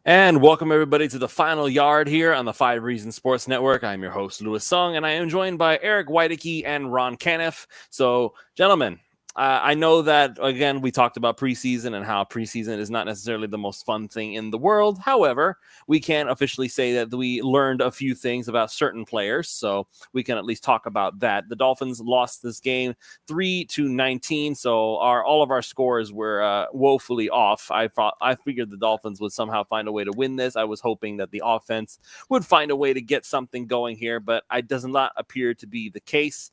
And welcome everybody to the final yard here on the 5 Reasons Sports Network. I'm your host, Louis Sung, and I am joined by Eric Weideke and Ron Caniff. So, gentlemen, I know that, again, we talked about preseason and how preseason is not necessarily the most fun thing in the world. However, we can officially say that we learned a few things about certain players, so we can at least talk about that. The Dolphins lost this game 3-19, so all of our scores were woefully off. I figured the Dolphins would somehow find a way to win this. I was hoping that the offense would find a way to get something going here, but it does not appear to be the case.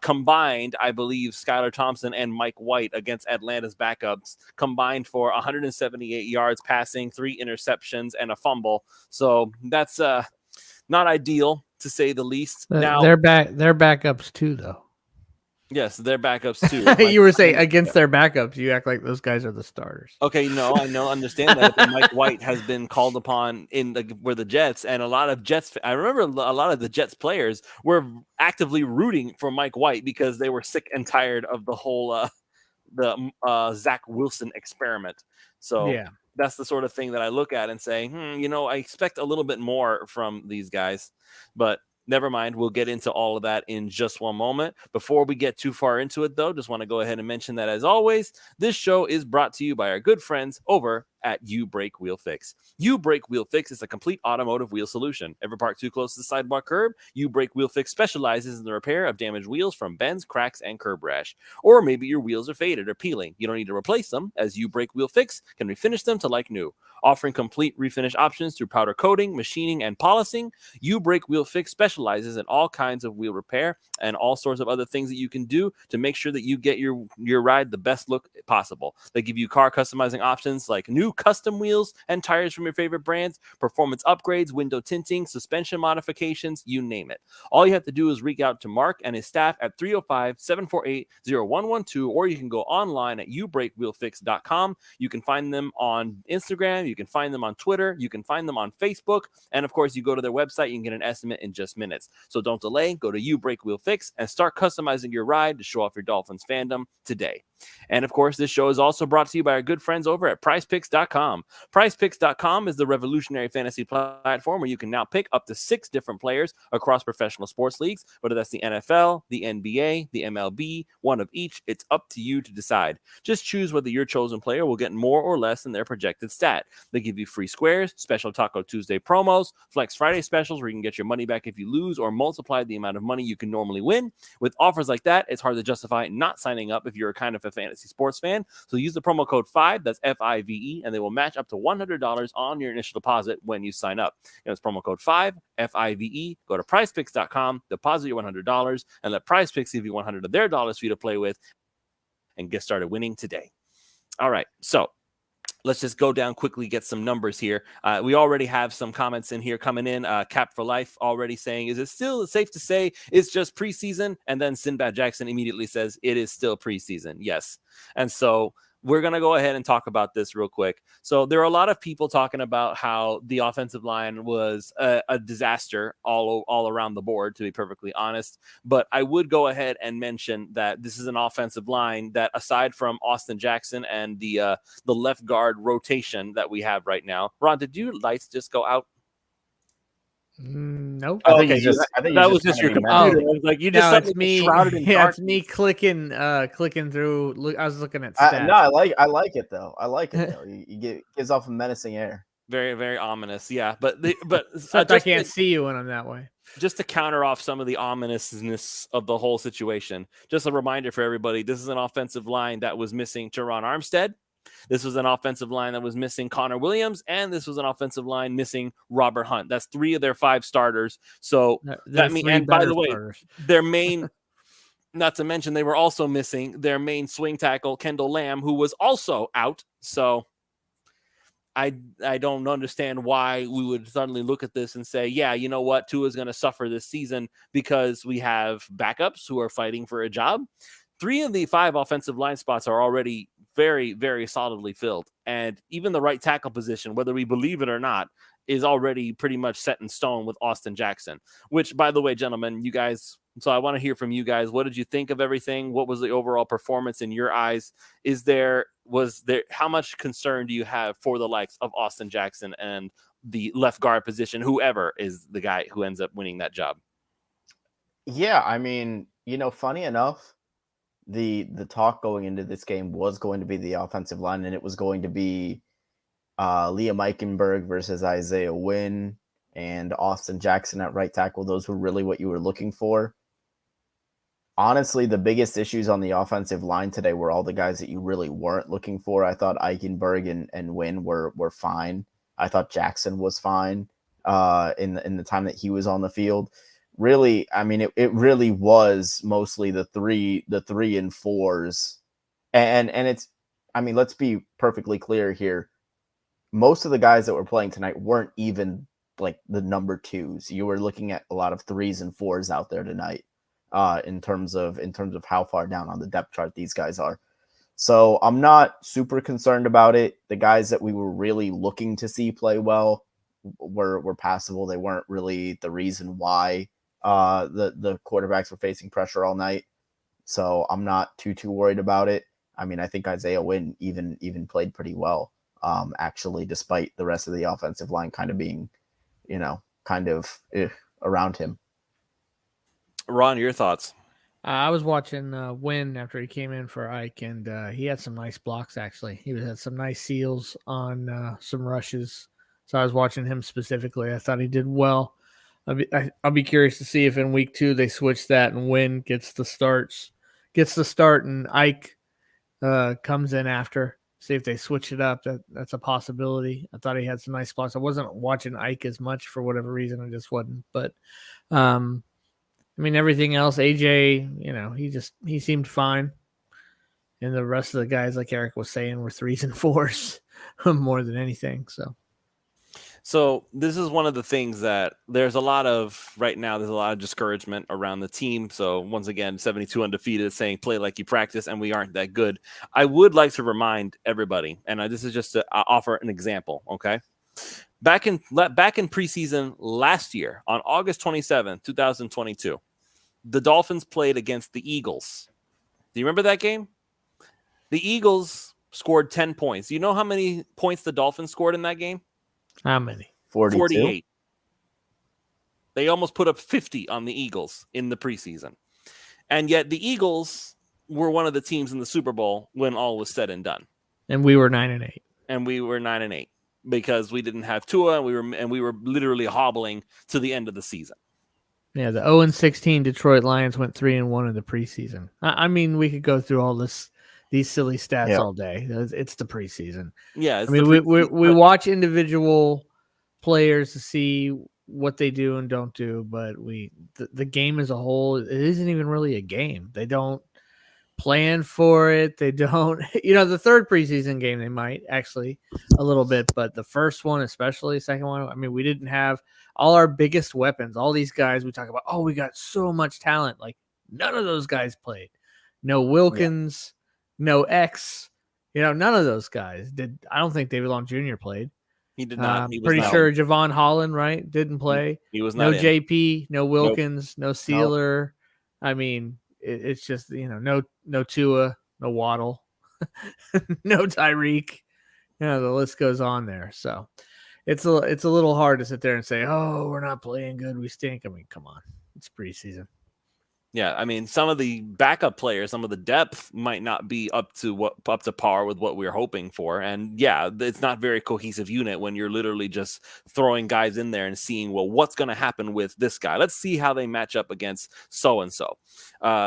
Combined, I believe Skylar Thompson and Mike White against Atlanta's backups combined for 178 yards passing, 3 interceptions, and a fumble. So that's not ideal, to say the least. Now they're backups too, though. Yes, they're backups too. You were saying against their backups. You act like those guys are the starters. Okay, no, I know, understand that. But Mike White has been called upon were the Jets, and a lot of Jets. I remember a lot of the Jets players were actively rooting for Mike White because they were sick and tired of the whole the Zach Wilson experiment. So yeah, that's the sort of thing that I look at and say, I expect a little bit more from these guys, but never mind. We'll get into all of that in just one moment. Before we get too far into it, though, just want to go ahead and mention that, as always, this show is brought to you by our good friends over at U Brake Wheel Fix. U Brake Wheel Fix is a complete automotive wheel solution. Ever parked too close to the sidewalk curb? U Brake Wheel Fix specializes in the repair of damaged wheels from bends, cracks, and curb rash. Or maybe your wheels are faded or peeling. You don't need to replace them, as U Brake Wheel Fix can refinish them to like new. Offering complete refinish options through powder coating, machining, and polishing, U Brake Wheel Fix specializes in all kinds of wheel repair and all sorts of other things that you can do to make sure that you get your ride the best look possible. They give you car customizing options like new custom wheels and tires from your favorite brands, performance upgrades, window tinting, suspension modifications, you name it. All you have to do is reach out to Mark and his staff at 305-748-0112, or you can go online at ubrakewheelfix.com. You can find them on Instagram, you can find them on Twitter, you can find them on Facebook, and of course, you go to their website, you can get an estimate in just minutes. So don't delay, go to U Brake Wheel Fix and start customizing your ride to show off your Dolphins fandom today. And of course, this show is also brought to you by our good friends over at PrizePicks.com. PrizePicks.com is the revolutionary fantasy platform where you can now pick up to 6 different players across professional sports leagues, whether that's the NFL, the NBA, the MLB, one of each. It's up to you to decide. Just choose whether your chosen player will get more or less than their projected stat. They give you free squares, special Taco Tuesday promos, Flex Friday specials where you can get your money back if you lose, or multiply the amount of money you can normally win. With offers like that, it's hard to justify not signing up if you're a kind of a fantasy sports fan. So use the promo code 5, that's FIVE, and they will match up to $100 on your initial deposit when you sign up. It's promo code 5, FIVE. Go to prizepicks.com, deposit your $100, and let PrizePicks give you $100 of their dollars for you to play with and get started winning today. All right, so let's just go down quickly, get some numbers here. We already have some comments in here coming in. Cap for Life already saying, is it still safe to say it's just preseason? And then Sinbad Jackson immediately says, it is still preseason. Yes. And so we're going to go ahead and talk about this real quick. So there are a lot of people talking about how the offensive line was a disaster all around the board, to be perfectly honest. But I would go ahead and mention that this is an offensive line that, aside from Austin Jackson and the left guard rotation that we have right now. Ron, did your lights just go out? Nope. Oh, okay, that was just your computer. I was like, you just it's me. Shrouded in dark. It's me clicking through. I was looking at stats. No, I like it though. It gives off a menacing air. Very, very ominous. Yeah, but I can't see you when I'm that way. Just to counter off some of the ominousness of the whole situation, just a reminder for everybody: this is an offensive line that was missing Teron Armstead. This was an offensive line that was missing Connor Williams, and this was an offensive line missing Robert Hunt. That's 3 of their 5 starters. So that means, and by the way, their main, not to mention, they were also missing their main swing tackle, Kendall Lamb, who was also out. So I don't understand why we would suddenly look at this and say, yeah, you know what, Tua is going to suffer this season because we have backups who are fighting for a job. 3 of the 5 offensive line spots are already very, very solidly filled. And even the right tackle position, whether we believe it or not, is already pretty much set in stone with Austin Jackson, which, by the way, gentlemen, you guys So I want to hear from you guys. What did you think of everything? What was the overall performance in your eyes? How much concern do you have for the likes of Austin Jackson and the left guard position, whoever is the guy who ends up winning that job? Yeah, I mean, funny enough, the talk going into this game was going to be the offensive line, and it was going to be Liam Eichenberg versus Isaiah Wynn and Austin Jackson at right tackle. Those were really what you were looking for. Honestly, the biggest issues on the offensive line today were all the guys that you really weren't looking for. I thought Eichenberg and Wynn were fine. I thought Jackson was fine in the time that he was on the field. Really, I mean, it really was mostly the three and fours, and it's. I mean, let's be perfectly clear here. Most of the guys that were playing tonight weren't even like the number twos. You were looking at a lot of threes and fours out there tonight. In terms of how far down on the depth chart these guys are. So I'm not super concerned about it. The guys that we were really looking to see play well were passable. They weren't really the reason why the quarterbacks were facing pressure all night. So I'm not too worried about it. I mean, I think Isaiah Wynn even played pretty well, actually, despite the rest of the offensive line kind of being, around him. Ron, your thoughts? I was watching Wynn after he came in for Ike, and he had some nice blocks, actually. He had some nice seals on some rushes. So I was watching him specifically. I thought he did well. I'll be curious to see if in week 2 they switch that and Wynn gets the start, and Ike comes in after. See if they switch it up. That's a possibility. I thought he had some nice blocks. I wasn't watching Ike as much for whatever reason. I just wasn't. But I mean, everything else, AJ, he seemed fine. And the rest of the guys, like Eric was saying, were threes and fours more than anything. So this is one of the things that there's a lot of discouragement around the team. So once again, 72 undefeated saying play like you practice, and we aren't that good. I would like to remind everybody, and this is just to offer an example, okay? Back in preseason last year, on August 27th, 2022, the Dolphins played against the Eagles. Do you remember that game? The Eagles scored 10 points. Do you know how many points the Dolphins scored in that game? How many? 42? 48. They almost put up 50 on the Eagles in the preseason. And yet the Eagles were one of the teams in the Super Bowl when all was said and done. And we were 9-8. And we were 9-8 because we didn't have Tua, and we were literally hobbling to the end of the season. Yeah, the 0-16 Detroit Lions went 3-1 in the preseason. I mean, we could go through all these silly stats all day. It's the preseason. Yeah, I mean, we watch individual players to see what they do and don't do, but the game as a whole, it isn't even really a game. They don't plan for it. They don't, the third preseason game, they might actually a little bit, but the first one, especially second one, I mean, we didn't have all our biggest weapons. All these guys we talk about, we got so much talent. Like none of those guys played. No Wilkins, no X, none of those guys did. I don't think David Long Jr. played. He did not. Pretty sure Javon Holland, right? Didn't play. He was not. No JP, no Wilkins, no Sealer. Nope. I mean, it's just, no Tua, no Waddle, no Tyreek. The list goes on there. So it's a little hard to sit there and say, we're not playing good, we stink. I mean, come on. It's preseason. Yeah, I mean, some of the backup players, some of the depth might not be up to par with what we're hoping for. And yeah, it's not very cohesive unit when you're literally just throwing guys in there and seeing, well, what's going to happen with this guy? Let's see how they match up against so-and-so.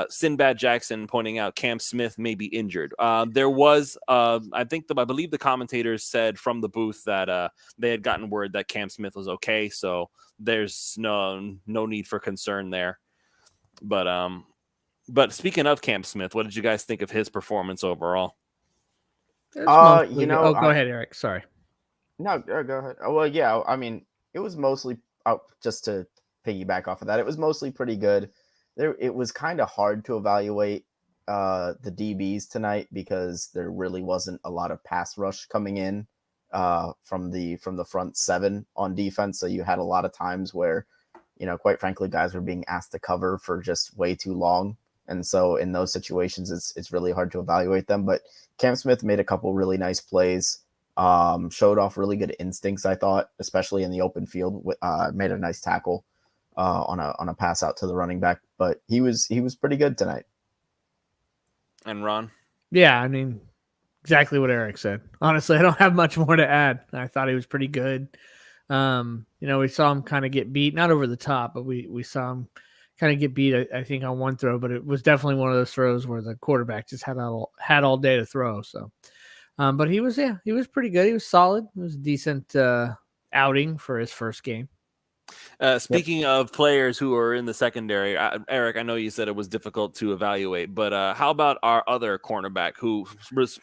Sinbad Jackson pointing out Cam Smith may be injured. There was, I believe the commentators said from the booth that they had gotten word that Cam Smith was okay. So there's no need for concern there. But speaking of Cam Smith, what did you guys think of his performance overall? Go ahead, Eric. Sorry. No, go ahead. Well, yeah, I mean, it was mostly just to piggyback off of that. It was mostly pretty good. It was kind of hard to evaluate the DBs tonight because there really wasn't a lot of pass rush coming in from the front seven on defense. So you had a lot of times where quite frankly, guys were being asked to cover for just way too long. And so in those situations, it's really hard to evaluate them. But Cam Smith made a couple really nice plays, showed off really good instincts, I thought, especially in the open field. Made a nice tackle on a pass out to the running back. But he was pretty good tonight. And Ron? Yeah, I mean, exactly what Eric said. Honestly, I don't have much more to add. I thought he was pretty good. We saw him kind of get beat, not over the top, but we saw him kind of get beat, I think, on one throw, but it was definitely one of those throws where the quarterback just had all day to throw. So, but he was pretty good. He was solid. It was a decent outing for his first game. Speaking of players who are in the secondary, Eric, I know you said it was difficult to evaluate, but how about our other cornerback who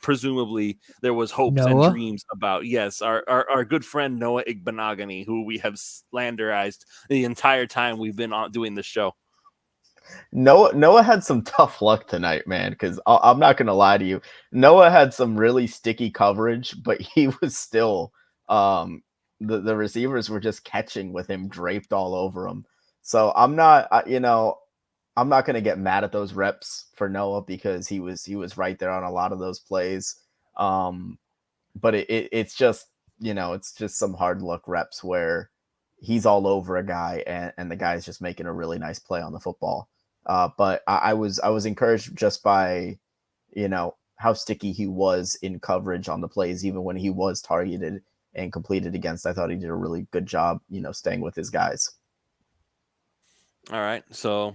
presumably there was hopes and dreams about? Yes, our good friend Noah Igbenogany, who we have slanderized the entire time we've been doing this show. Noah had some tough luck tonight, man, because I'm not going to lie to you. Noah had some really sticky coverage, but he was still the receivers were just catching with him draped all over him. So I'm not going to get mad at those reps for Noah because he was right there on a lot of those plays. But it's just, it's just some hard luck reps where he's all over a guy and the guy's just making a really nice play on the football. But I was encouraged just by, how sticky he was in coverage on the plays, even when he was targeted and completed against. I thought he did a really good job, staying with his guys. All right. So,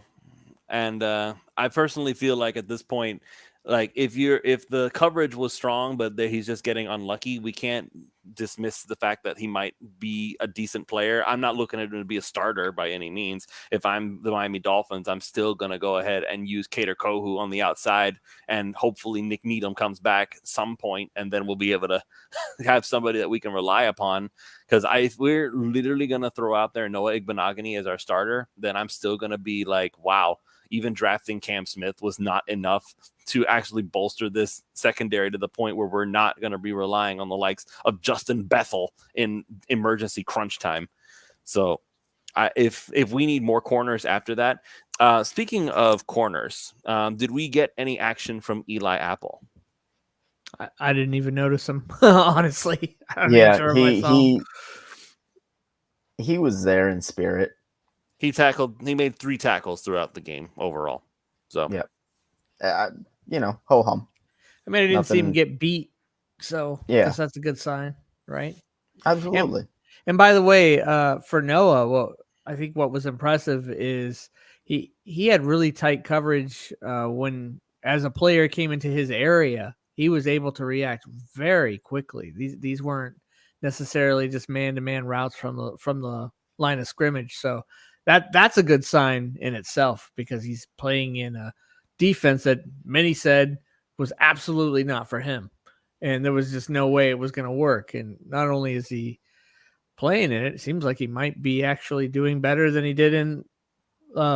and I personally feel like at this point, like if the coverage was strong, but he's just getting unlucky, we can't dismiss the fact that he might be a decent player. I'm not looking at him to be a starter by any means. If I'm the Miami Dolphins, I'm still going to go ahead and use Kader Kohu on the outside, and hopefully Nick Needham comes back at some point, and then we'll be able to have somebody that we can rely upon. Because if we're literally going to throw out there Noah Igbenogany as our starter, then I'm still going to be like, wow, even drafting Cam Smith was not enough to actually bolster this secondary to the point where we're not going to be relying on the likes of Justin Bethel in emergency crunch time. So if we need more corners after that, speaking of corners, did we get any action from Eli Apple? I didn't even notice him, honestly. I don't Yeah, even sure he was there in spirit. He made 3 tackles throughout the game overall. So yeah, ho hum. I mean, I didn't see him get beat, so I guess that's a good sign, right? Absolutely. And by the way, for Noah, well, I think what was impressive is he had really tight coverage when, as a player came into his area, he was able to react very quickly. These weren't necessarily just man-to-man routes from the line of scrimmage, so that's a good sign in itself, because he's playing in a defense that many said was absolutely not for him, and there was just no way it was going to work. And not only is he playing in it, it seems like he might be actually doing better than he did in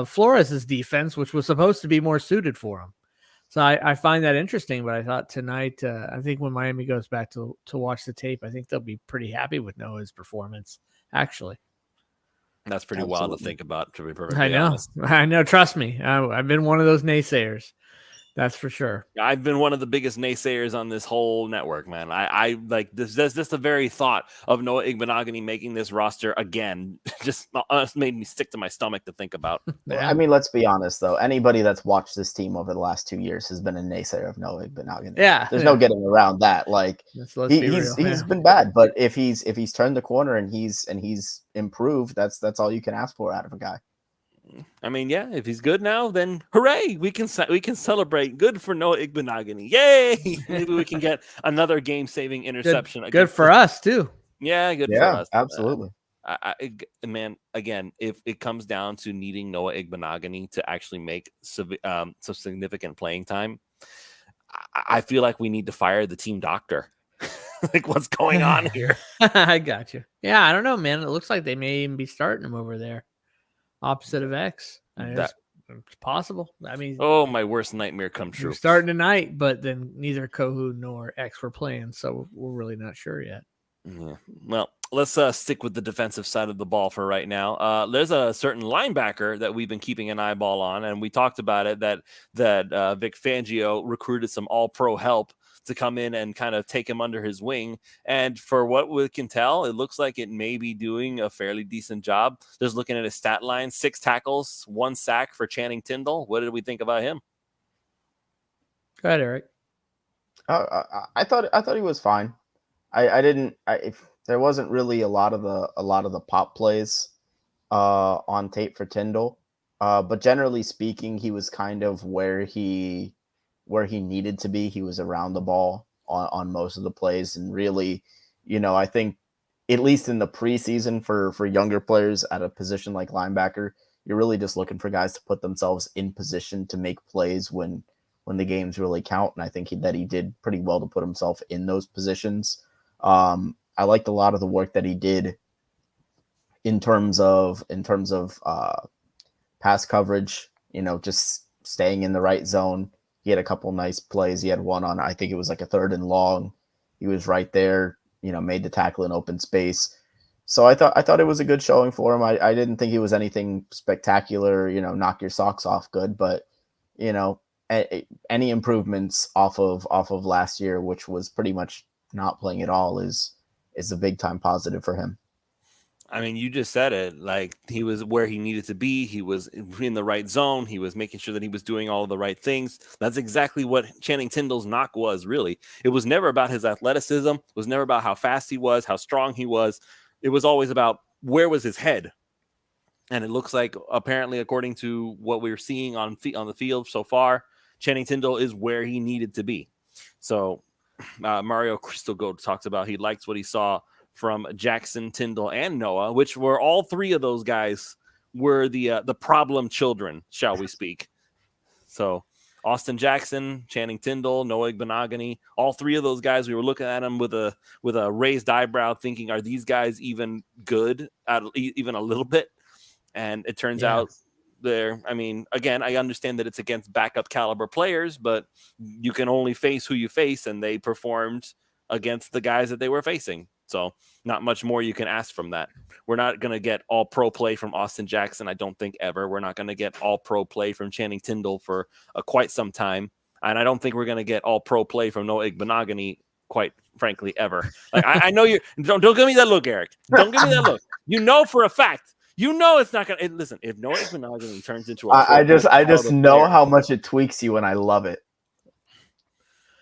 Flores's defense, which was supposed to be more suited for him. So I find that interesting. But I thought tonight, I think when Miami goes back to watch the tape, I think they'll be pretty happy with Noah's performance, actually. That's pretty wild to think about, to be perfectly honest. I know. Trust me. I've been one of those naysayers. That's for sure. I've been one of the biggest naysayers on this whole network, man. I like this. Just the very thought of Noah Igbenogany making this roster again just made me sick to my stomach to think about. I mean, let's be honest, though. Anybody that's watched this team over the last 2 years has been a naysayer of Noah Igbenogany. Yeah, there's no getting around that. Like he's been bad, but if he's turned the corner and he's improved, that's all you can ask for out of a guy. I mean, yeah, if he's good now, then hooray! We can celebrate. Good for Noah Igbenogany. Yay! Maybe we can get another game-saving interception. Good for us too. Yeah, good for us. Absolutely. Man, again, if it comes down to needing Noah Igbenogany to actually make some significant playing time, I feel like we need to fire the team doctor. Like, what's going on here? I got you. Yeah, I don't know, man. It looks like they may even be starting him over there. Opposite of X. It's possible. I mean, my worst nightmare come true. We're starting tonight, but then neither Kohu nor X were playing, so we're really not sure yet. Yeah. Well, let's stick with the defensive side of the ball for right now. There's a certain linebacker that we've been keeping an eyeball on, and we talked about it that Vic Fangio recruited some All-Pro help to come in and kind of take him under his wing. And for what we can tell, it looks like it may be doing a fairly decent job. Just looking at his stat line: 6 tackles, 1 sack for Channing Tindall. What did we think about him? Go ahead, Eric. I thought he was fine. If there wasn't really a lot of the pop plays on tape for Tyndall, but generally speaking, he was kind of where he needed to be. He was around the ball on most of the plays, and really, I think at least in the preseason for younger players at a position like linebacker, you're really just looking for guys to put themselves in position to make plays when the games really count, and I think that he did pretty well to put himself in those positions. I liked a lot of the work that he did in terms of pass coverage, just staying in the right zone. He had a couple nice plays. He had one on, I think it was like a 3rd and long. He was right there, made the tackle in open space. So I thought it was a good showing for him. I didn't think it was anything spectacular, knock your socks off good, but any improvements off of last year, which was pretty much not playing at all, is a big time positive for him. I mean, you just said it. Like, he was where he needed to be. He was in the right zone. He was making sure that he was doing all of the right things. That's exactly what Channing Tindall's knock was, really. It was never about his athleticism. It was never about how fast he was, how strong he was. It was always about where was his head. And it looks like, apparently, according to what we're seeing on the field so far, Channing Tindall is where he needed to be. So Mario Crystal Gold talks about he likes what he saw from Jackson, Tindall, and Noah, which were all 3 of those guys were the problem children, shall we speak. So Austin Jackson, Channing Tindall, Noah Igbenogany, all 3 of those guys, we were looking at them with a raised eyebrow thinking, are these guys even good at even a little bit? And it turns out I mean, again, I understand that it's against backup caliber players, but you can only face who you face, and they performed against the guys that they were facing. So not much more you can ask from that. We're not going to get all pro play from Austin Jackson, I don't think, ever. We're not going to get all pro play from Channing Tindall for quite some time. And I don't think we're going to get all pro play from Noah Igbenogany, quite frankly, ever. Like, I know you don't give me that look, Eric. Don't give me that look. For a fact. It's not going to listen. If Noah Igbenogany turns into I just know how much it tweaks you, and I love it.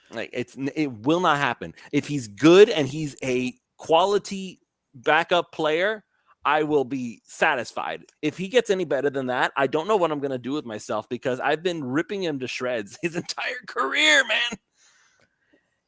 Like, it will not happen. If he's good and he's a quality backup player, I will be satisfied. If he gets any better than that, I don't know what I'm going to do with myself, because I've been ripping him to shreds his entire career, man.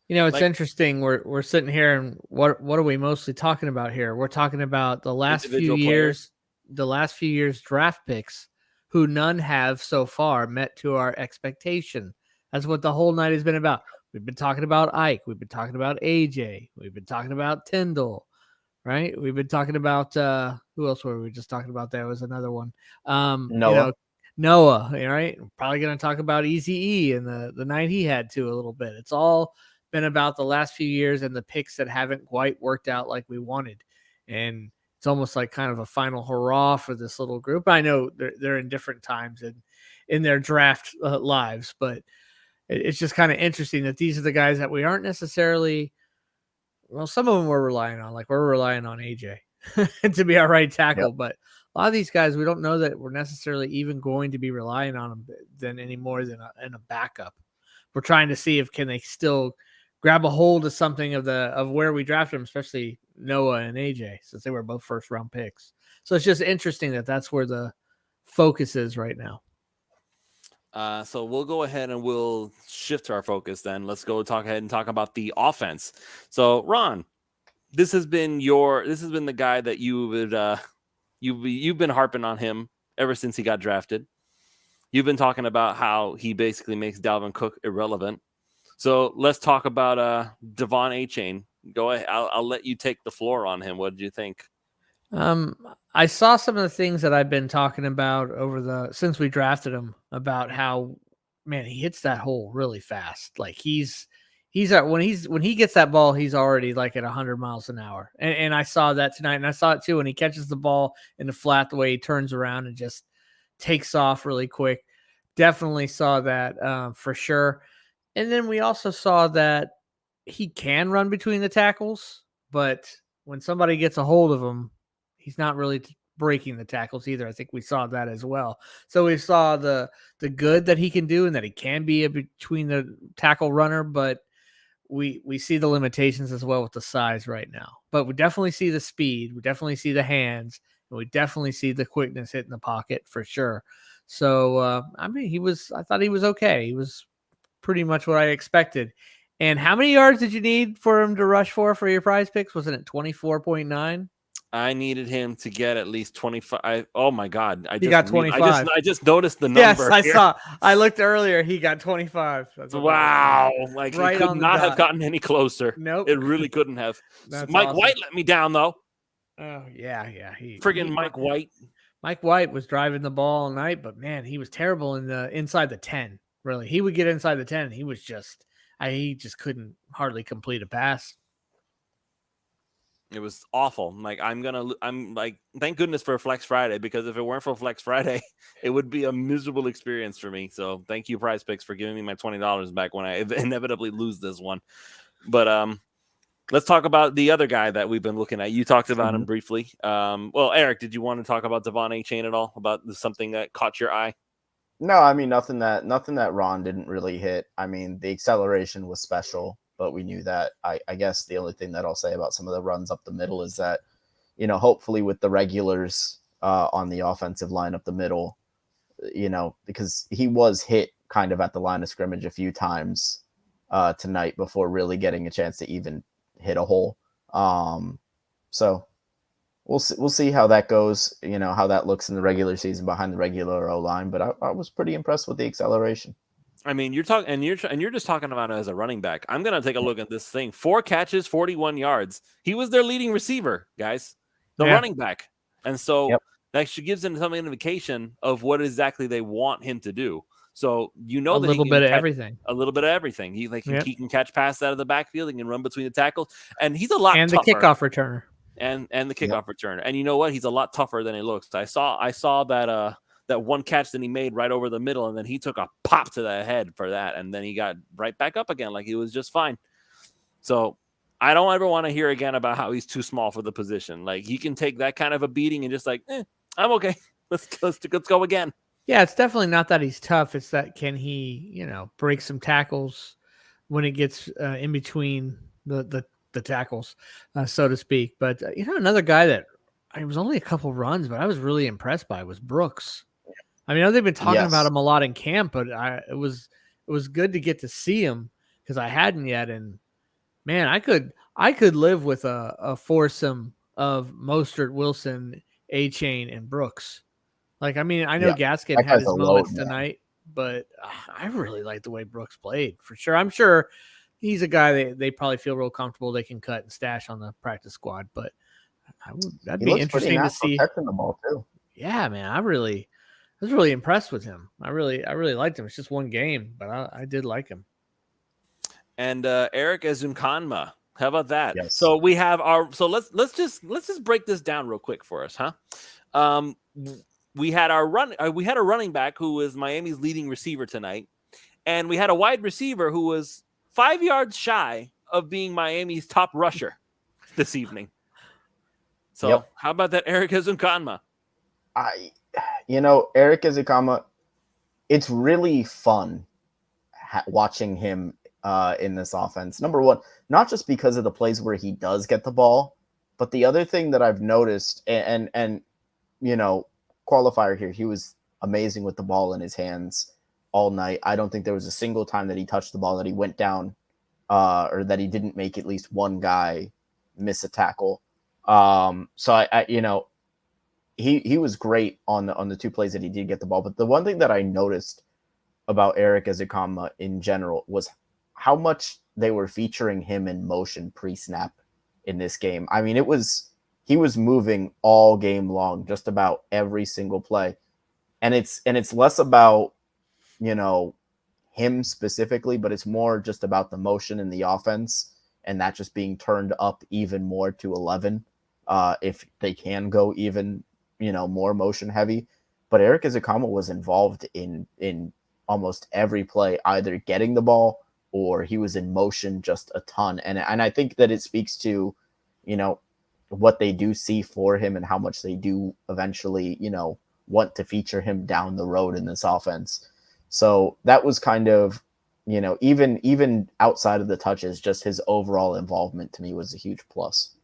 It's interesting. We're sitting here, and what are we mostly talking about here? We're talking about the last few years draft picks, who none have so far met to our expectation. That's what the whole night has been about. We've been talking about Ike. We've been talking about AJ. We've been talking about Tyndall, right? We've been talking about who else were we just talking about? There was another one. Noah. Noah, right? We're probably going to talk about Eazy-E and the night he had to a little bit. It's all been about the last few years and the picks that haven't quite worked out like we wanted. And it's almost like kind of a final hurrah for this little group. I know they're in different times in their draft lives, but it's just kind of interesting that these are the guys that we aren't necessarily, well, some of them we're relying on, like we're relying on AJ to be our right tackle, but a lot of these guys, we don't know that we're necessarily even going to be relying on them than any more than a backup. We're trying to see if can they still grab a hold of something of where we drafted them, especially Noah and AJ, since they were both 1st round picks. So it's just interesting that that's where the focus is right now. So we'll go ahead and we'll shift our focus then. Let's go talk about the offense. So Ron, this has been the guy that you would you've been harping on him ever since he got drafted. You've been talking about how he basically makes Dalvin Cook irrelevant. So let's talk about Devon Achane. Go ahead. I'll let you take the floor on him. What did you think? I saw some of the things that I've been talking about since we drafted him, about how, man, he hits that hole really fast. Like he's he's at when he gets that ball, he's already like at 100 miles an hour. And I saw that tonight, and I saw it too when he catches the ball in the flat, the way he turns around and just takes off really quick. Definitely saw that for sure. And then we also saw that he can run between the tackles, but when somebody gets a hold of him, he's not really breaking the tackles either. I think we saw that as well. So we saw the good that he can do and that he can be a between the tackle runner, but we see the limitations as well with the size right now. But we definitely see the speed, we definitely see the hands, and we definitely see the quickness hitting the pocket for sure. So I mean, I thought he was okay. He was pretty much what I expected. And how many yards did you need for him to rush for your prize picks? Wasn't it 24.9? I needed him to get at least 25. Oh my God. He got 25. I just noticed the number. Yes, I saw. I looked earlier. He got 25. Wow. Like right he could not have gotten any closer. Nope. It really couldn't have. That's Mike awesome. White let me down though. Oh, yeah. Mike White. Mike White was driving the ball all night, but man, he was terrible inside the 10. Really. He would get inside the 10. He just couldn't hardly complete a pass. It was awful. I'm like, thank goodness for Flex Friday, because if it weren't for Flex Friday, it would be a miserable experience for me. So thank you, Prize Picks, for giving me my $20 back when I inevitably lose this one. But let's talk about the other guy that we've been looking at. You talked about him briefly. Well, Eric, did you want to talk about Devon A-Chain at all? About something that caught your eye? No, I mean, nothing that Ron didn't really hit. I mean, the acceleration was special, but we knew that. I guess the only thing that I'll say about some of the runs up the middle is that, hopefully with the regulars on the offensive line up the middle, because he was hit kind of at the line of scrimmage a few times tonight before really getting a chance to even hit a hole. So we'll see how that goes, how that looks in the regular season behind the regular O-line, but I was pretty impressed with the acceleration. I mean, you're just talking about it as a running back. I'm going to take a look at this thing. 4 catches, 41 yards. He was their leading receiver, guys, the running back. And so that should give them some indication of what exactly they want him to do. So, a little bit of everything. A little bit of everything. He can catch passes out of the backfield. He can run between the tackles. And he's a lot tougher. And the kickoff returner. And the kickoff returner. And you know what? He's a lot tougher than he looks. I saw that one catch that he made right over the middle, and then he took a pop to the head for that, and then he got right back up again like he was just fine. So I don't ever want to hear again about how he's too small for the position. Like, he can take that kind of a beating and just like, I'm okay. Let's go again. Yeah, it's definitely not that he's tough. It's that can he, break some tackles when it gets in between the tackles, so to speak. But another guy that it was only a couple runs, but I was really impressed by was Brooks. I mean, I know they've been talking about him a lot in camp, but it was good to get to see him because I hadn't yet. And man, I could live with a foursome of Mostert, Wilson, A-Chain, and Brooks. Like, I mean, I know Gaskin had his moments tonight, but I really like the way Brooks played for sure. I'm sure he's a guy they probably feel real comfortable they can cut and stash on the practice squad, but that'd be interesting to see. Protecting the ball too. Yeah, man, I was really impressed with him. I really liked him. It's just one game, but I did like him. And Eric Ezukanma, how about that? Yes. So we have let's just break this down real quick for us, huh? We had a running back who was Miami's leading receiver tonight, and we had a wide receiver who was 5 yards shy of being Miami's top rusher this evening. So how about that, Eric Ezukanma? Eric Ezukanma, it's really fun watching him in this offense. Number one, not just because of the plays where he does get the ball, but the other thing that I've noticed, and qualifier here, he was amazing with the ball in his hands all night. I don't think there was a single time that he touched the ball that he went down or that he didn't make at least one guy miss a tackle. So he was great on the 2 plays that he did get the ball. But the one thing that I noticed about Eric Ezukanma in general was how much they were featuring him in motion pre-snap in this game. I mean, he was moving all game long, just about every single play. And it's less about, him specifically, but it's more just about the motion in the offense and that just being turned up even more to 11 if they can go even, more motion heavy. But Eric Ezukanma was involved in almost every play, either getting the ball or he was in motion just a ton. And I think that it speaks to, what they do see for him and how much they do eventually, want to feature him down the road in this offense. So that was kind of, even outside of the touches, just his overall involvement to me was a huge plus.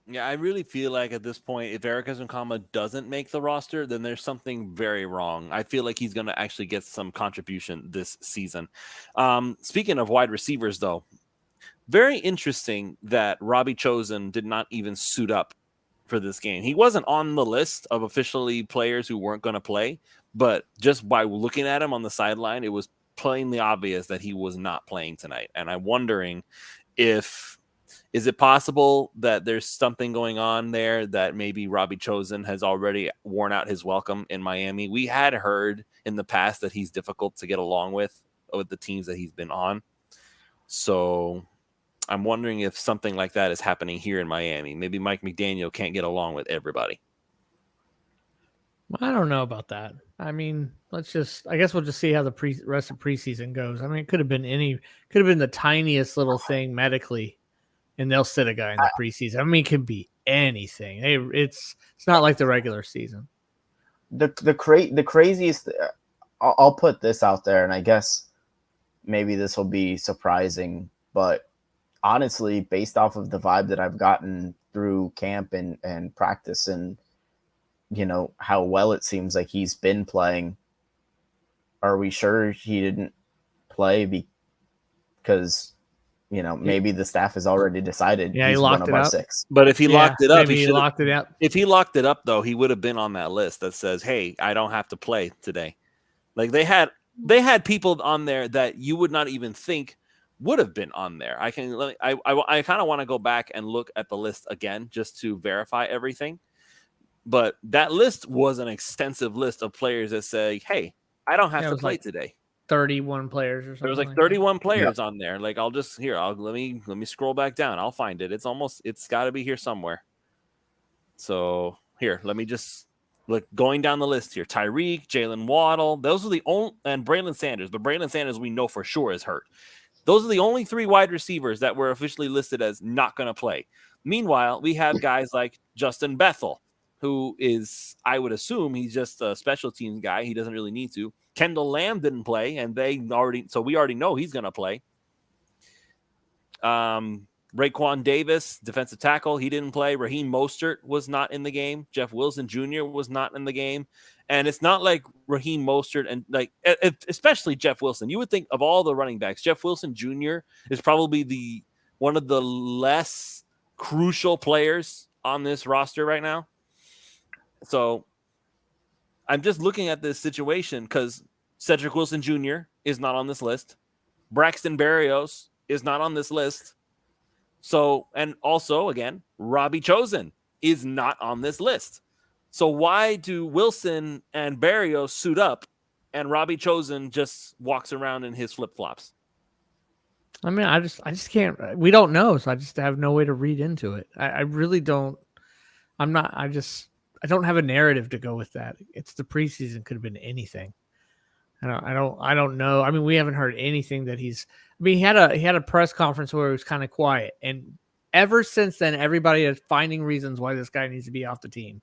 Yeah, I really feel like at this point, if Eric Ezukanma doesn't make the roster, then there's something very wrong. I feel like he's going to actually get some contribution this season. Speaking of wide receivers, though, very interesting that Robbie Chosen did not even suit up for this game. He wasn't on the list of officially players who weren't going to play, but just by looking at him on the sideline, it was plainly obvious that he was not playing tonight. And I'm wondering is it possible that there's something going on there that maybe Robbie Chosen has already worn out his welcome in Miami? We had heard in the past that he's difficult to get along with the teams that he's been on. So I'm wondering if something like that is happening here in Miami. Maybe Mike McDaniel can't get along with everybody. I don't know about that. I mean, I guess we'll just see how the rest of preseason goes. I mean, it could have been the tiniest little thing medically, and they'll sit a guy in the preseason. I mean, it could be anything. It's not like the regular season. The craziest, I'll put this out there, and I guess maybe this will be surprising, but honestly, based off of the vibe that I've gotten through camp and practice and, how well it seems like he's been playing, are we sure he didn't play because, maybe the staff has already decided he's one of our 6. But if he locked it up, If he locked it up, though, he would have been on that list that says, hey, I don't have to play today. Like they had people on there that you would not even think would have been on there. I kind of want to go back and look at the list again just to verify everything. But that list was an extensive list of players that say, hey, I don't have to play today. 31 players or something. There was like 31 players on there. Like let me scroll back down. I'll find it. It's got to be here somewhere. So here, let me just look going down the list here. Tyreek, Jalen Waddle, those are the only, and Braylon Sanders. But Braylon Sanders we know for sure is hurt. Those are the only 3 wide receivers that were officially listed as not going to play. Meanwhile, we have guys like Justin Bethel, who is, I would assume, he's just a special teams guy. He doesn't really need to. Kendall Lamb didn't play, and we already know he's going to play. Raekwon Davis, defensive tackle, he didn't play. Raheem Mostert was not in the game. Jeff Wilson Jr. was not in the game. And it's not like Raheem Mostert and especially Jeff Wilson. You would think of all the running backs, Jeff Wilson Jr. is probably one of the less crucial players on this roster right now. So I'm just looking at this situation because Cedric Wilson Jr. is not on this list. Braxton Berrios is not on this list. So, and also, again, Robbie Chosen is not on this list. So why do Wilson and Berrios suit up and Robbie Chosen just walks around in his flip-flops? I mean, I just can't. We don't know, so I just have no way to read into it. I really don't. I don't have a narrative to go with that. It's the preseason, could have been anything. I don't know. I mean, we haven't heard anything that he had a press conference where it was kind of quiet, and ever since then, everybody is finding reasons why this guy needs to be off the team.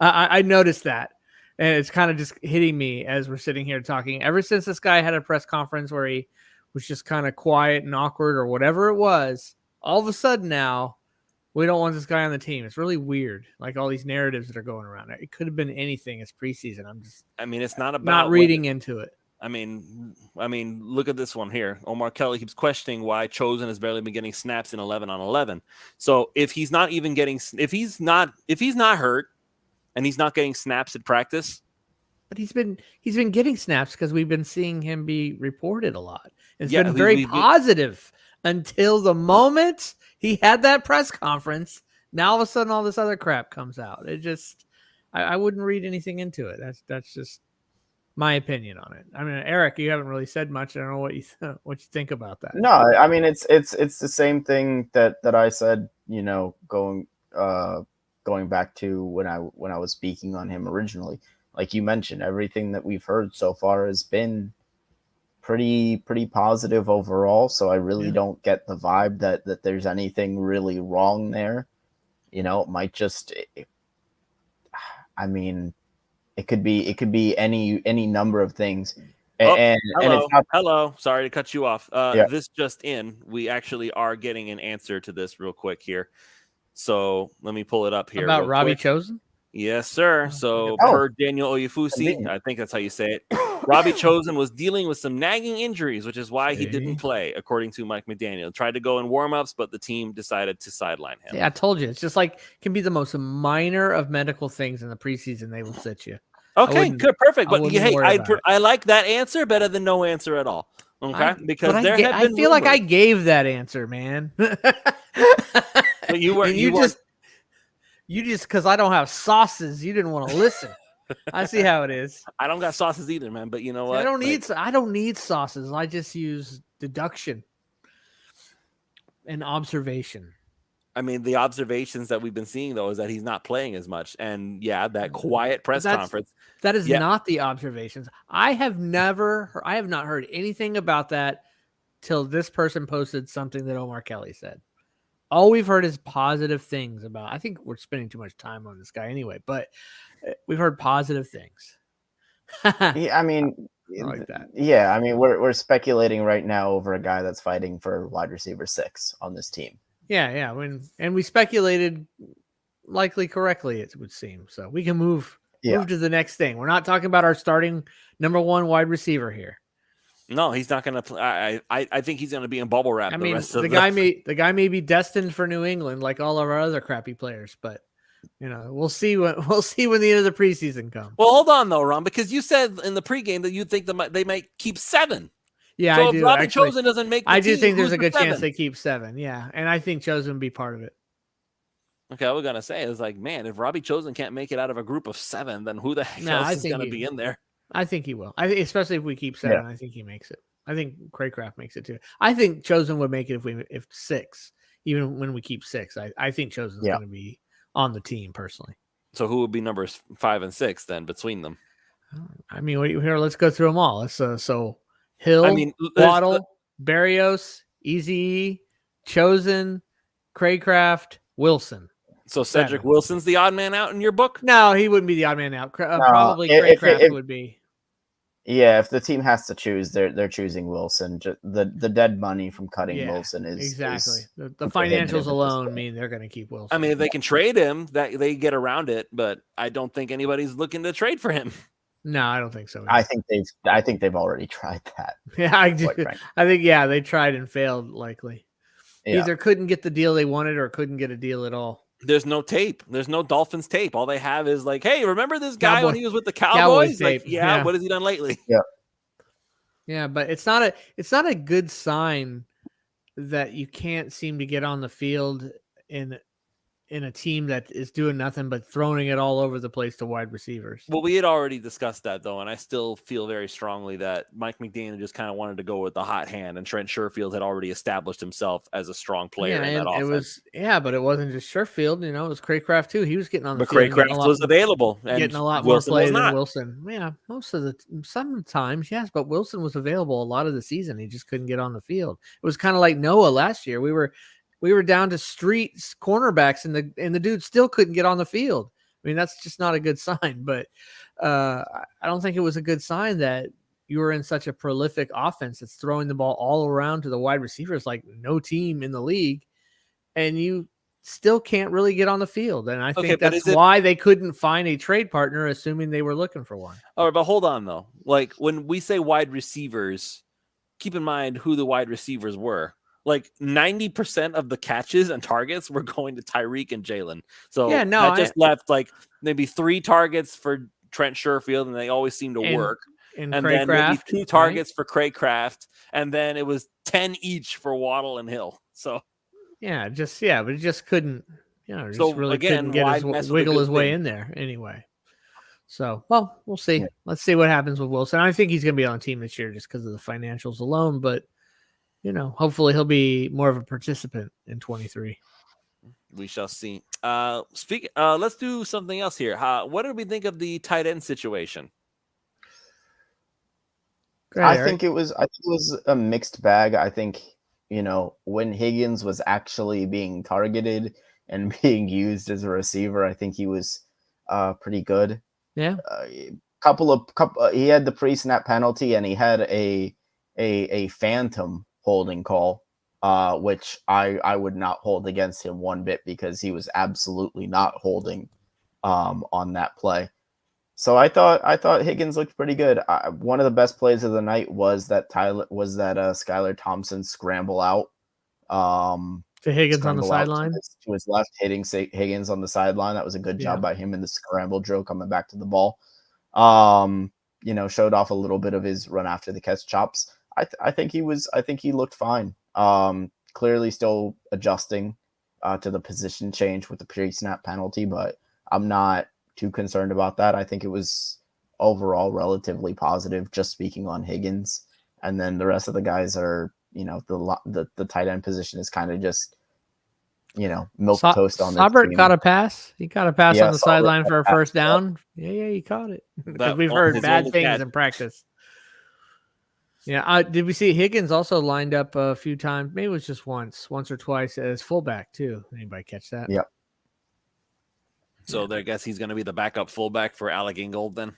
I noticed that, and it's kind of just hitting me as we're sitting here talking. Ever since this guy had a press conference where he was just kind of quiet and awkward or whatever it was, all of a sudden now we don't want this guy on the team. It's really weird. Like all these narratives that are going around. It could have been anything. It's preseason. It's not about not reading into it. I mean, look at this one here. Omar Kelly keeps questioning why Chosen has barely been getting snaps in 11-on-11. So if he's not hurt and he's not getting snaps at practice, but he's been getting snaps because we've been seeing him be reported a lot. It's been very positive until the moment he had that press conference. Now all of a sudden, all this other crap comes out. It just, I wouldn't read anything into it. That's just My opinion on it. I mean, Eric, you haven't really said much. I don't know what you think about that. No, I mean it's the same thing that I said, going back to when I was speaking on him originally. Like you mentioned, everything that we've heard so far has been pretty positive overall, so I really don't get the vibe that there's anything really wrong there. It might just I mean, it could be any number of things. And Hello. it's not. Hello. Sorry to cut you off. Yeah. This just in. We actually are getting an answer to this real quick here. So let me pull it up here. About Robbie quick. Chosen? Yes, sir. So per Daniel Oyefusi, I think that's how you say it, Robbie Chosen was dealing with some nagging injuries, which is why he didn't play, according to Mike McDaniel. Tried to go in warm-ups, but the team decided to sideline him. Yeah, I told you. It's just like can be the most minor of medical things in the preseason. They will sit you. Okay, good, perfect. But hey, I I like that answer better than no answer at all. Okay, because I feel like I gave that answer, man. But you just because I don't have sauces, you didn't want to listen. I see how it is. I don't got sauces either, man. But you know what? I don't need sauces. I just use deduction and observation. I mean, the observations that we've been seeing, though, is that he's not playing as much. And, that quiet press conference. That is not the observations. I have not heard anything about that till this person posted something that Omar Kelly said. All we've heard is positive things about. I think we're spending too much time on this guy anyway, but we've heard positive things. Yeah, I mean, I like that. Yeah, I mean, we're speculating right now over a guy that's fighting for wide receiver 6 on this team. Yeah. And we speculated likely correctly, it would seem. So we can move to the next thing. We're not talking about our starting number 1 wide receiver here. No, he's not going to play. I think he's going to be in bubble wrap. The guy may be destined for New England like all of our other crappy players, but we'll see when the end of the preseason comes. Well, hold on though, Ron, because you said in the pregame that you think they might keep 7. Yeah, so I do. If Robbie Chosen doesn't make, I do think there's a good chance they keep 7. Yeah, and I think Chosen will be part of it. Okay, I was gonna say is like, man, if Robbie Chosen can't make it out of a group of 7, then who the heck else is gonna be in there? I think he will. Especially if we keep 7, I think he makes it. I think Craycraft makes it too. I think Chosen would make it if 6, even when we keep 6. I think Chosen's going to be on the team personally. So who would be numbers 5 and 6 then between them? I mean, let's go through them all. Let's so Hill, Waddle, Berrios, Easy, Chosen, Craycraft, Wilson. So Cedric Wilson's the odd man out in your book? No, he wouldn't be the odd man out. Probably Craycraft would be. Yeah, if the team has to choose, they're choosing Wilson. Just the dead money from cutting Wilson is exactly the financials alone mean they're going to keep Wilson. I mean, if they can trade him, that they get around it, but I don't think anybody's looking to trade for him. No, I don't think so. I think they've already tried that. Yeah, I do. I think they tried and failed likely. Yeah. Either couldn't get the deal they wanted or couldn't get a deal at all. There's no tape. There's no Dolphins tape. All they have is like, hey, remember this guy when he was with the Cowboys? Like, what has he done lately? Yeah, but it's not a good sign that you can't seem to get on the field in a team that is doing nothing but throwing it all over the place to wide receivers. Well, we had already discussed that, though, and I still feel very strongly that Mike McDaniel just kind of wanted to go with the hot hand, and Trent Sherfield had already established himself as a strong player in that offense. But it wasn't just Sherfield. It was Craycraft, too. He was getting on the field. But Craycraft was available. And getting a lot more play than Wilson. Yeah, sometimes, yes, but Wilson was available a lot of the season. He just couldn't get on the field. It was kind of like Noah last year. We were down to street cornerbacks, and the dude still couldn't get on the field. I mean, that's just not a good sign. But I don't think it was a good sign that you were in such a prolific offense that's throwing the ball all around to the wide receivers like no team in the league, and you still can't really get on the field. And I think that's why they couldn't find a trade partner, assuming they were looking for one. All right, but hold on, though. Like, when we say wide receivers, keep in mind who the wide receivers were. Like 90% of the catches and targets were going to Tyreek and Jalen. So that just left like maybe 3 targets for Trent Sherfield, and they always seem to work. And then maybe 2 targets for Craycraft, and then it was 10 each for Waddle and Hill. So but it just couldn't, couldn't wiggle his way in there anyway. So, well, we'll see. Yeah. Let's see what happens with Wilson. I think he's going to be on the team this year just because of the financials alone, but hopefully he'll be more of a participant in 23. We shall see. Let's do something else here. What did we think of the tight end situation? I think it was a mixed bag. I think, when Higgins was actually being targeted and being used as a receiver, I think he was pretty good. Yeah. He had the pre-snap penalty and he had a phantom holding call, which I would not hold against him one bit because he was absolutely not holding on that play. So I thought Higgins looked pretty good. One of the best plays of the night was that Skylar Thompson scramble out to Higgins on the sideline to his left, hitting Higgins on the sideline. That was a good job by him in the scramble drill coming back to the ball. Showed off a little bit of his run after the catch chops. I think he looked fine. Clearly still adjusting to the position change with the pre-snap penalty, but I'm not too concerned about that. I think it was overall relatively positive, just speaking on Higgins. And then the rest of the guys are, the tight end position is kind of just, milk toast on this Saubert team. caught a pass. He caught a pass on the sideline for a first down. Yeah, he caught it. Because we've heard bad things in practice. Yeah, did we see Higgins also lined up a few times? Maybe it was just once or twice as fullback too. Anybody catch that? Yep. So I guess he's going to be the backup fullback for Alec Ingold then?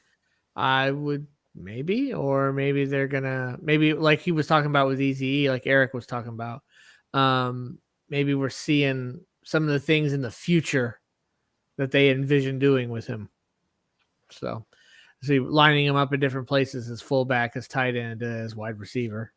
I would maybe they're going to, like he was talking about with EZE, like Eric was talking about. Maybe we're seeing some of the things in the future that they envision doing with him. So, see, lining him up in different places as fullback, as tight end, as wide receiver.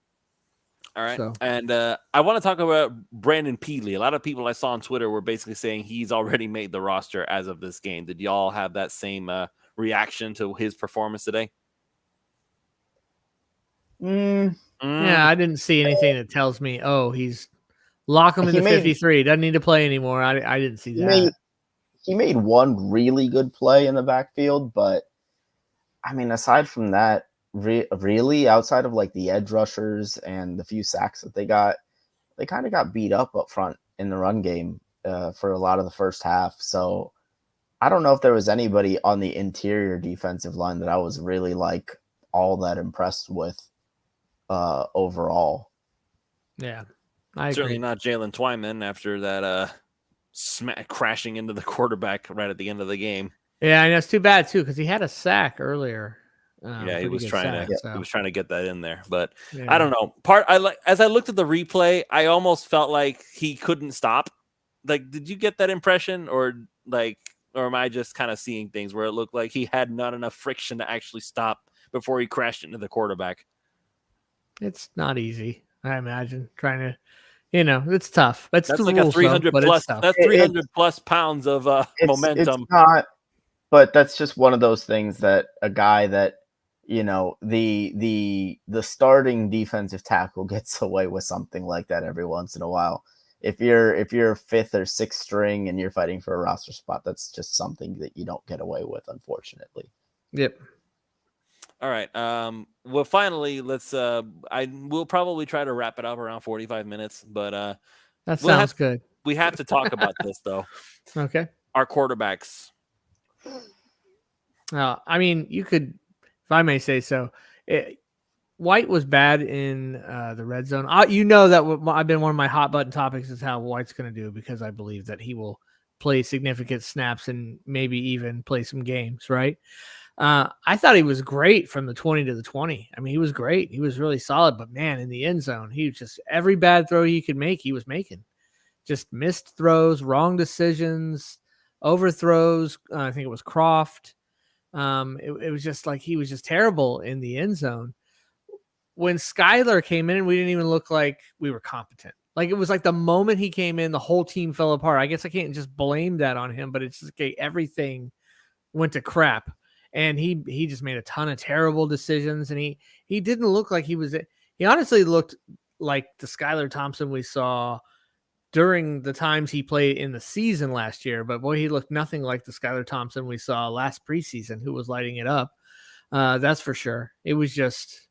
All right. So. And I want to talk about Brandon Peely. A lot of people I saw on Twitter were basically saying he's already made the roster as of this game. Did y'all have that same reaction to his performance today? Yeah, I didn't see anything that tells me, he's lock him into 53. Doesn't need to play anymore. I didn't see that. He made one really good play in the backfield, but I mean, aside from that, really, outside of like the edge rushers and the few sacks that they kind of got beat up front in the run game for a lot of the first half. So I don't know if there was anybody on the interior defensive line that I was really like all that impressed with overall. Yeah, certainly not Jalen Twyman after that crashing into the quarterback right at the end of the game. Yeah, I know, it's too bad too because he had a sack earlier. He was trying to get that in there, but yeah. I don't know. As I looked at the replay, I almost felt like he couldn't stop. Like, did you get that impression, or am I just kind of seeing things where it looked like he had not enough friction to actually stop before he crashed into the quarterback? It's not easy, I imagine. Trying to, it's tough. That's like a 300 plus. That's 300 plus pounds of momentum. It's not, but that's just one of those things that a guy that, the starting defensive tackle gets away with something like that every once in a while. If you're fifth or sixth string and you're fighting for a roster spot, that's just something that you don't get away with, unfortunately. Yep. All right. Well, finally, we'll probably try to wrap it up around 45 minutes, but that sounds good. We have to talk about this though. Okay. Our quarterbacks. I mean, you could, if I may say so, White was bad in the red zone. That I've been one of my hot button topics is how White's going to do, because I believe that he will play significant snaps and maybe even play some games, right? I thought he was great from the 20 to the 20. I mean, he was great. He was really solid, but man, in the end zone, he was just, every bad throw he could make, he was making. Just missed throws, wrong decisions, overthrows. I think it was Croft. It was just like he was just terrible in the end zone. When Skylar came in, we didn't even look like we were competent. Like, it was like the moment he came in, the whole team fell apart. I guess I can't just blame that on him, but it's just okay, everything went to crap. And he just made a ton of terrible decisions, and he didn't look like he honestly looked like the Skylar Thompson we saw during the times he played in the season last year, but boy, he looked nothing like the Skylar Thompson we saw last preseason, who was lighting it up. That's for sure. It was just,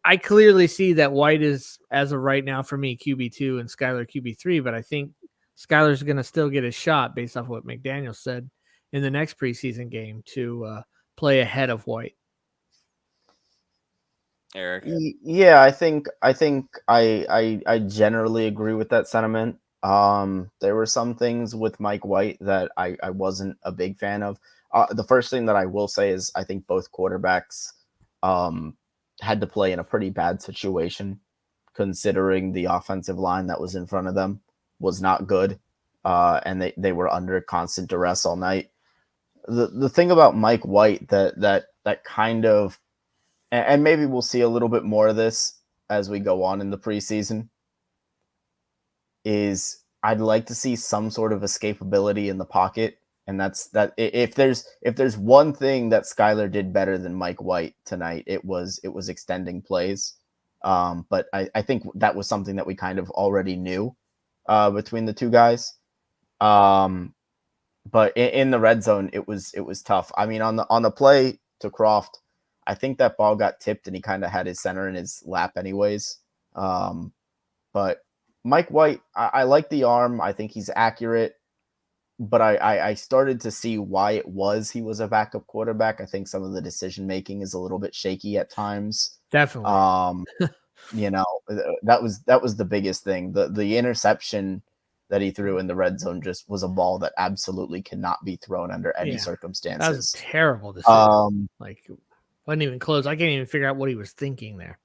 I clearly see that White is, as of right now, for me, QB2 and Skylar QB3, but I think Skylar's going to still get a shot based off what McDaniel said in the next preseason game to play ahead of White. Eric. Yeah, I think I generally agree with that sentiment. There were some things with Mike White that I wasn't a big fan of. The first thing that I will say is I think both quarterbacks had to play in a pretty bad situation, considering the offensive line that was in front of them was not good, and they were under constant duress all night. The thing about Mike White that kind of, and maybe we'll see a little bit more of this as we go on in the preseason, is I'd like to see some sort of escapability in the pocket. And that's that. If there's one thing that Skylar did better than Mike White tonight, it was extending plays. But I think that was something that we kind of already knew between the two guys. But in the red zone, it was tough. I mean, on the play to Croft, I think that ball got tipped and he kind of had his center in his lap anyways. But Mike White, I like the arm. I think he's accurate. But I started to see why it was he was a backup quarterback. I think some of the decision making is a little bit shaky at times. Definitely. That was the biggest thing. The interception that he threw in the red zone just was a ball that absolutely cannot be thrown under any circumstances. That was terrible decision. Wasn't even close. I can't even figure out what he was thinking there.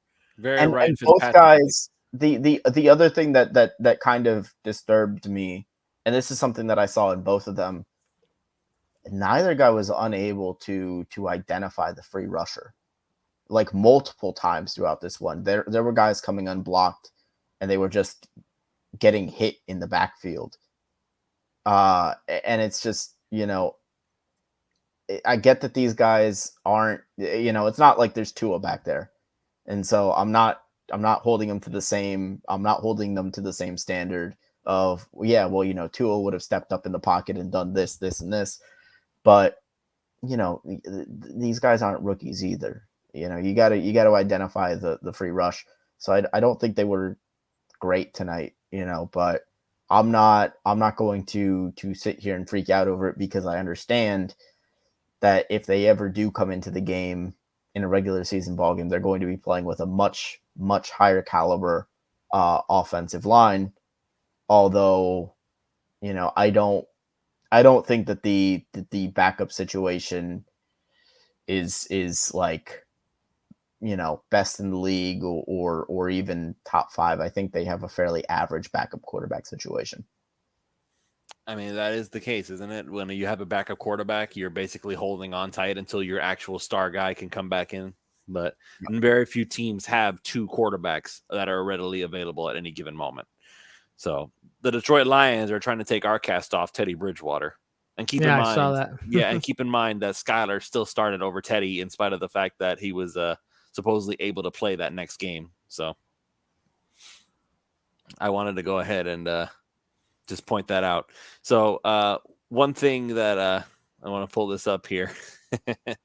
And both guys. The other thing that kind of disturbed me, and this is something that I saw in both of them, neither guy was unable to identify the free rusher, like multiple times throughout this one. There were guys coming unblocked, and they were just getting hit in the backfield. And it's just, I get that these guys aren't, it's not like there's Tua back there, and so I'm not holding them to the same. I'm not holding them to the same standard of, Tua would have stepped up in the pocket and done this, this, and this. But, these guys aren't rookies either. You got to identify the free rush. So I don't think they were great tonight, but I'm not going to sit here and freak out over it, because I understand that if they ever do come into the game in a regular season ball game, they're going to be playing with a much, much higher caliber offensive line. Although, I don't think that the backup situation is like, best in the league or even top 5. I think they have a fairly average backup quarterback situation. I mean, that is the case, isn't it? When you have a backup quarterback, you're basically holding on tight until your actual star guy can come back in. But very few teams have 2 quarterbacks that are readily available at any given moment. So the Detroit Lions are trying to take our cast off Teddy Bridgewater. And keep in mind, I saw that. and keep in mind that Skylar still started over Teddy in spite of the fact that he was supposedly able to play that next game. So I wanted to go ahead and just point that out. So one thing that I want to pull this up here. Let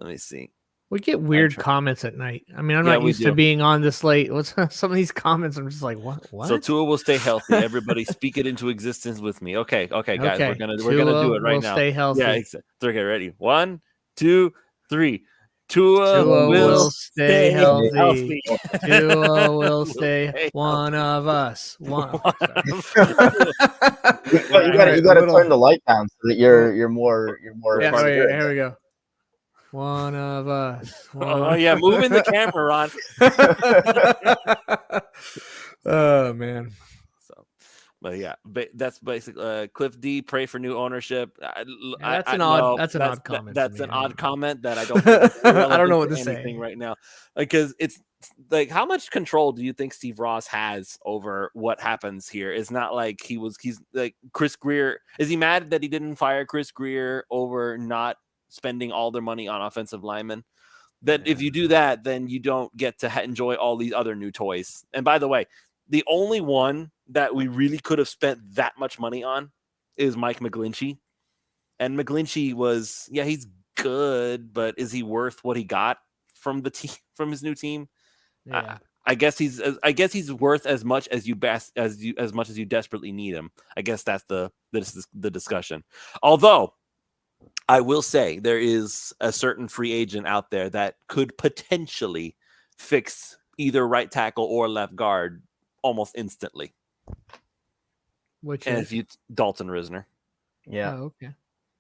me see. We get weird comments at night. I mean, I'm not used to being on this late. What's some of these comments? I'm just like, what? So Tua will stay healthy. Everybody speak it into existence with me. Okay, guys, we're gonna do it right now. Stay healthy. Yeah, okay, ready. 1, 2, 3. Tua will stay healthy. Tua will stay one of us. You got to turn the light down so that you're more. Yeah, here we go. One of us. Moving the camera, Ron. Oh man. So, but yeah, that's basically Cliff D. Pray for new ownership. That's an odd comment. That's an odd comment that I don't. I don't know what to say right now, because it's like, how much control do you think Steve Ross has over what happens here? It's not like he's like Chris Greer. Is he mad that he didn't fire Chris Greer over not spending all their money on offensive linemen? That if you do that, then you don't get to enjoy all these other new toys. And by the way, the only one that we really could have spent that much money on is Mike McGlinchey. And McGlinchey was, he's good, but is he worth what he got from the team, from his new team? Yeah. I guess he's worth as much as you desperately need him. I guess that's the discussion. Although I will say there is a certain free agent out there that could potentially fix either right tackle or left guard almost instantly. Which and is if you Dalton Risner. Yeah. Oh, okay.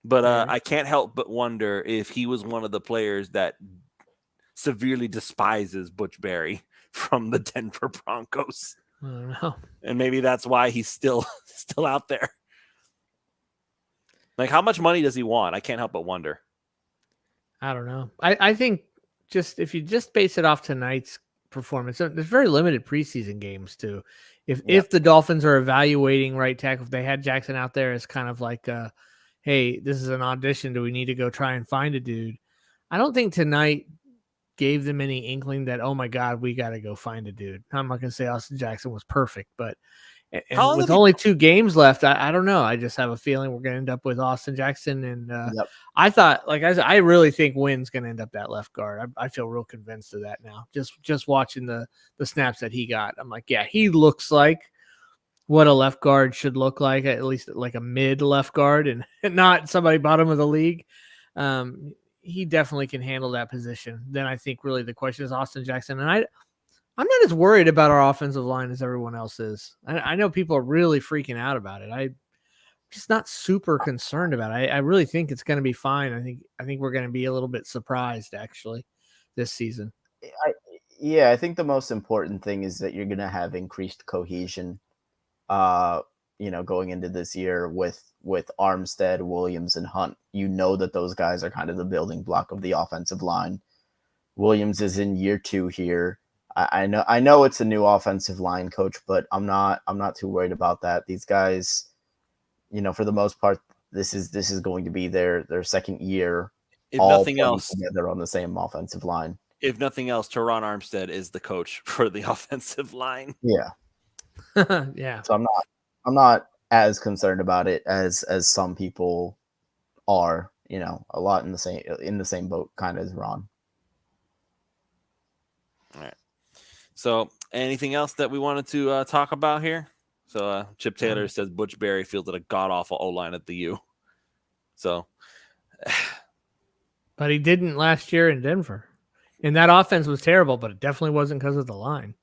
But I can't help but wonder if he was one of the players that severely despises Butch Barry from the Denver Broncos. I don't know. And maybe that's why he's still out there. Like, how much money does he want? I can't help but wonder. I don't know. I think just if you just base it off tonight's performance, there's very limited preseason games too. If the Dolphins are evaluating right tackle, if they had Jackson out there as kind of like, hey, this is an audition. Do we need to go try and find a dude? I don't think tonight gave them any inkling that, oh my God, we got to go find a dude. I'm not going to say Austin Jackson was perfect, but with only 2 games left, I don't know. I just have a feeling we're going to end up with Austin Jackson. And I thought, like I really think Wynn's going to end up that left guard. I feel real convinced of that now. Just watching the snaps that he got. I'm like, yeah, he looks like what a left guard should look like, at least like a mid left guard and not somebody bottom of the league. He definitely can handle that position. Then I think really the question is Austin Jackson. And I'm not as worried about our offensive line as everyone else is. I know people are really freaking out about it. I'm just not super concerned about it. I really think it's going to be fine. I think we're going to be a little bit surprised actually this season. I think the most important thing is that you're going to have increased cohesion, going into this year with Armstead, Williams, and Hunt. You know that those guys are kind of the building block of the offensive line. Williams is in year 2 here. I know it's a new offensive line coach, but I'm not too worried about that. These guys, for the most part, this is going to be their second year. If nothing else, together on the same offensive line. If nothing else, Teron Armstead is the coach for the offensive line. Yeah. Yeah. So I'm not as concerned about it as some people are. A lot in the same boat, kind of as Ron. All right. So, anything else that we wanted to talk about here? So, Chip Taylor says Butch Barry fielded a god awful O-line at the U. So, but he didn't last year in Denver, and that offense was terrible. But it definitely wasn't because of the line.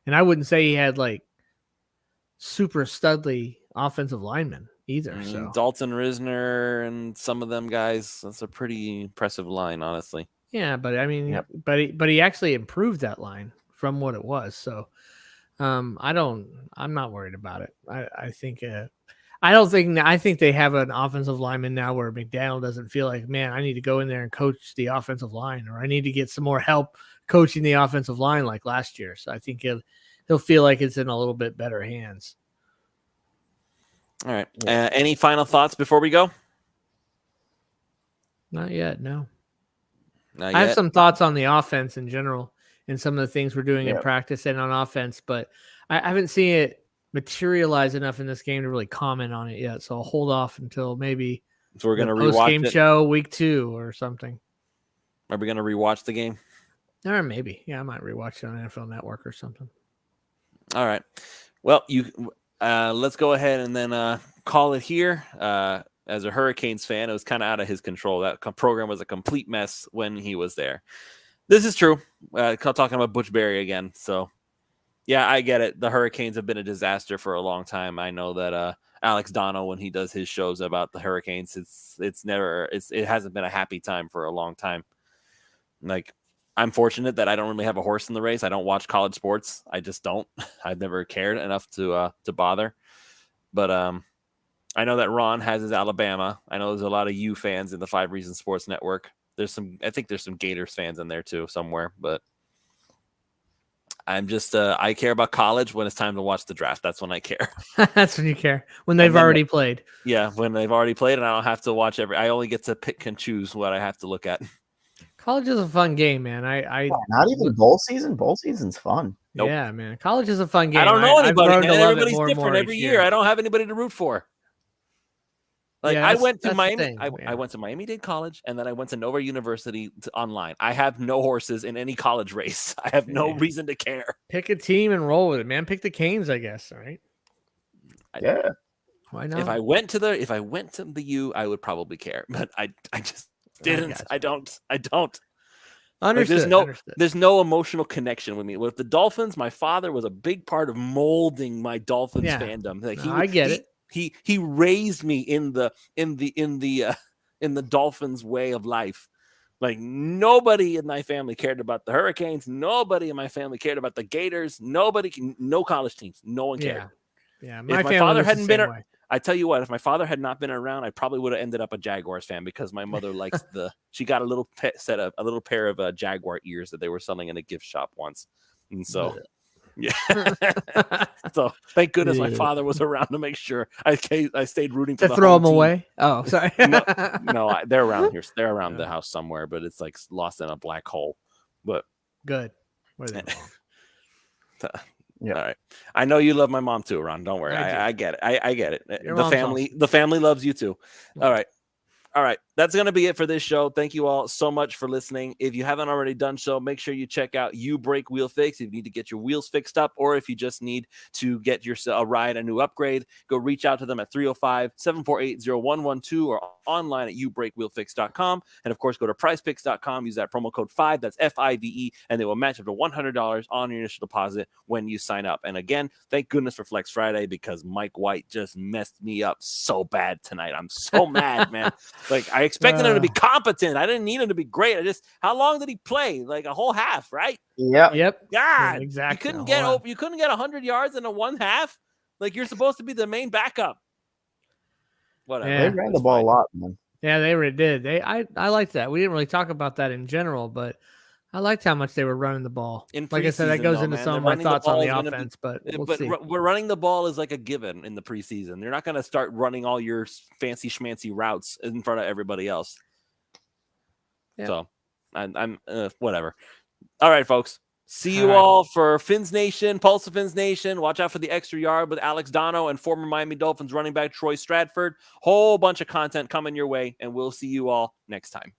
And I wouldn't say he had like super studly offensive linemen either. So Dalton Risner and some of them guys, that's a pretty impressive line, honestly. Yeah, but I mean, but he actually improved that line from what it was. So I'm not worried about it. I think they have an offensive lineman now where McDaniel doesn't feel like, man, I need to go in there and coach the offensive line, or I need to get some more help coaching the offensive line like last year. So I think he'll feel like it's in a little bit better hands. All right. Any final thoughts before we go? Not yet. No. Not I yet. have some thoughts on the offense in general and some of the things we're doing in practice and on offense, but I haven't seen it materialize enough in this game to really comment on it yet. So I'll hold off until maybe so we're going to rewatch game it. show week 2 or something. Are we going to rewatch the game? Or maybe. Yeah, I might rewatch it on NFL Network or something. All right. Well, let's go ahead and then call it here. As a Hurricanes fan, it was kind of out of his control. That program was a complete mess when he was there. This is true. Talking about Butch Barry again. So, yeah, I get it. The Hurricanes have been a disaster for a long time. I know that Alex Dono, when he does his shows about the Hurricanes, it hasn't been a happy time for a long time. Like, I'm fortunate that I don't really have a horse in the race. I don't watch college sports. I just don't. I've never cared enough to bother. But I know that Ron has his Alabama. I know there's a lot of U fans in the 5 Reasons Sports Network. I think there's some Gators fans in there too somewhere. But I'm just I care about college when it's time to watch the draft. That's when I care. That's when you care. When they've already played. Yeah, when they've already played, and I don't have to watch I only get to pick and choose what I have to look at. College is a fun game, man. I Not even bowl season. Bowl season's fun. Nope. Yeah, man. College is a fun game. I don't know I've anybody. grown to Man. love it Everybody's more and different more every each year. I don't have anybody to root for. Like Yeah, I went to that's the Miami. thing, I yeah. went to Miami-Dade College, and then I went to Nova University online. I have no horses in any college race. I have no Yeah. reason to care. Pick a team and roll with it, man. Pick the Canes, I guess. All right. Yeah. Why not? If I went to the U, I would probably care, but I just didn't. gotcha. I don't. Like, Understood. there's no emotional connection with me. With the Dolphins, my father was a big part of molding my Dolphins Yeah. fandom. Like No, I get it. He raised me in the Dolphins way of life. Like nobody in my family cared about the Hurricanes. Nobody in my family cared about the Gators. No college teams. No one cared. Yeah. If My my family father was the hadn't been same way. I tell you what, if my father had not been around, I probably would have ended up a Jaguars fan because my mother likes she got a little pair of Jaguar ears that they were selling in a gift shop once. And so, yeah. So thank goodness my father was around to make sure I stayed rooting for To the throw home them team. away. Oh, sorry. No, they're around here. They're around the house somewhere, but it's like lost in a black hole. But Good. Where they belong. Yeah. All right. I know you love my mom too, Ron. Don't worry. I I get it. I get it. Your The mom's family loves you too. All right. All right. That's going to be it for this show. Thank you all so much for listening. If you haven't already done so, make sure you check out You Break Wheel Fix. If you need to get your wheels fixed up, or if you just need to get yourself a ride, a new upgrade, go reach out to them at 305-748-0112 or online at youbreakwheelfix.com. And of course, go to prizepicks.com. Use that promo code 5. That's FIVE. And they will match up to $100 on your initial deposit when you sign up. And again, thank goodness for Flex Friday because Mike White just messed me up so bad tonight. I'm so mad, man. Like I expected him to be competent. I didn't need him to be great. How long did he play? Like a whole half, right? Yeah. Yep. God, exactly. You couldn't get 100 yards in a one half. Like you're supposed to be the main backup. Whatever. Yeah. They ran the ball a lot, man. Yeah, they really did. I liked that. We didn't really talk about that in general, but I liked how much they were running the ball. Like I said, that goes into some of my thoughts on the offense, but we'll see. We're running the ball is like a given in the preseason. They're not going to start running all your fancy schmancy routes in front of everybody else. Yeah. So I'm whatever. All right, folks. See you all for Fins Nation, Pulse of Fins Nation. Watch out for the extra yard with Alex Dono and former Miami Dolphins running back Troy Stratford. Whole bunch of content coming your way, and we'll see you all next time.